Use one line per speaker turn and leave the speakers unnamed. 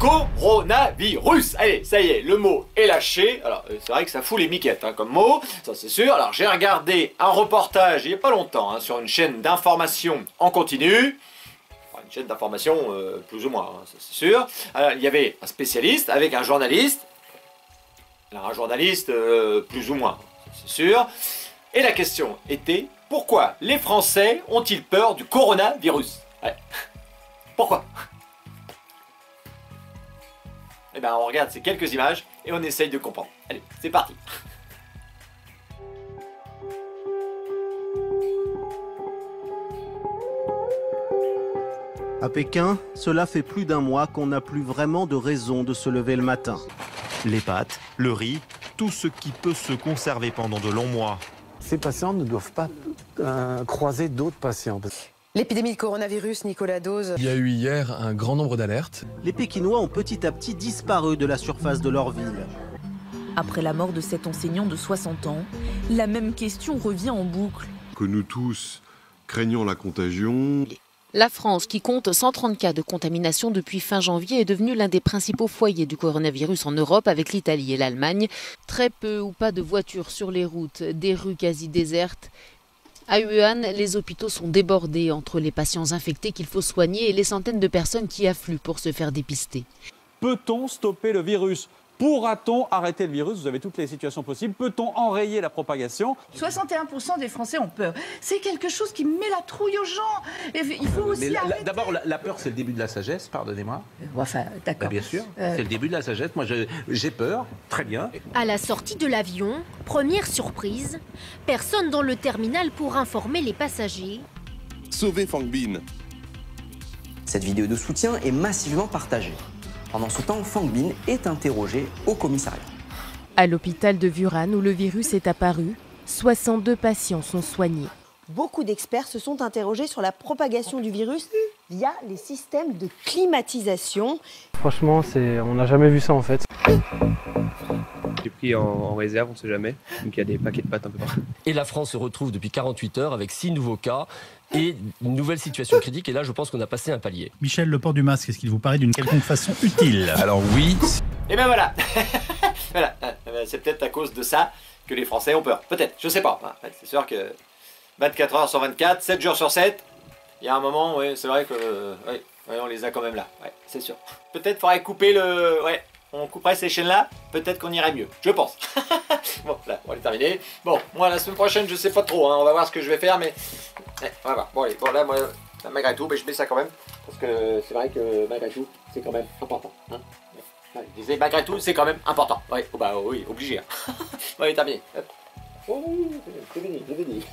coronavirus. Allez, ça y est, le mot est lâché. Alors, c'est vrai que ça fout les miquettes comme mot, ça c'est sûr. Alors, j'ai regardé un reportage il n'y a pas longtemps sur une chaîne d'information en continu. Enfin, une chaîne d'information plus ou moins, ça c'est sûr. Alors, il y avait un spécialiste avec un journaliste. Alors, un journaliste plus ou moins, ça c'est sûr. Et la question était, pourquoi les Français ont-ils peur du coronavirus? Ouais. Pourquoi? Eh ben on regarde ces quelques images et on essaye de comprendre. Allez, c'est parti.
À Pékin, cela fait plus d'un mois qu'on n'a plus vraiment de raison de se lever le matin.
Les pâtes, le riz, tout ce qui peut se conserver pendant de longs mois.
Ces patients ne doivent pas croiser d'autres patients.
L'épidémie de coronavirus, Nicolas Dose.
Il y a eu hier un grand nombre d'alertes.
Les Pékinois ont petit à petit disparu de la surface de leur ville.
Après la mort de cet enseignant de 60 ans, la même question revient en boucle.
Que nous tous craignons la contagion.
La France, qui compte 130 cas de contamination depuis fin janvier, est devenue l'un des principaux foyers du coronavirus en Europe avec l'Italie et l'Allemagne. Très peu ou pas de voitures sur les routes, des rues quasi désertes. À Wuhan, les hôpitaux sont débordés entre les patients infectés qu'il faut soigner et les centaines de personnes qui affluent pour se faire dépister.
Peut-on stopper le virus ? Pourra-t-on arrêter le virus? Vous avez toutes les situations possibles. Peut-on enrayer la propagation?
61% des Français ont peur. C'est quelque chose qui met la trouille aux gens. Et il faut aussi arrêter.
D'abord, la peur, c'est le début de la sagesse, pardonnez-moi.
Enfin, d'accord.
Bien sûr, c'est le début de la sagesse. Moi, j'ai peur, très bien.
À la sortie de l'avion, première surprise, personne dans le terminal pour informer les passagers.
Sauvez Fang Bin.
Cette vidéo de soutien est massivement partagée. Pendant ce temps, Fang Bin est interrogé au commissariat.
À l'hôpital de Wuhan, où le virus est apparu, 62 patients sont soignés.
Beaucoup d'experts se sont interrogés sur la propagation du virus via les systèmes de climatisation.
Franchement, on n'a jamais vu ça en fait.
J'ai pris en réserve, on ne sait jamais. Donc il y a des paquets de pâtes un peu partout.
Et la France se retrouve depuis 48 heures avec 6 nouveaux cas et une nouvelle situation critique. Et là, je pense qu'on a passé un palier.
Michel, le port du masque, est-ce qu'il vous paraît d'une quelconque façon utile?
Alors oui.
Et ben voilà. Voilà. C'est peut-être à cause de ça que les Français ont peur. Peut-être, je sais pas. C'est sûr que 24 heures sur 24, 7 jours sur 7, il y a un moment, oui, c'est vrai que on les a quand même là. Ouais, c'est sûr. Peut-être faudrait couper le... Ouais. On couperait ces chaînes-là, peut-être qu'on irait mieux, je pense. Bon, là, on va les terminer. Bon, moi, la semaine prochaine, je sais pas trop, on va voir ce que je vais faire, mais... on va voir. Bon, allez, bon, là, moi, malgré tout, je mets ça quand même, parce que c'est vrai que, malgré tout, c'est quand même important. Hein. Ouais, je disais, malgré tout, c'est quand même important. Ouais, oh, bah oui, obligé. Hein. Bon, allez, terminé. Oh, c'est fini, c'est fini.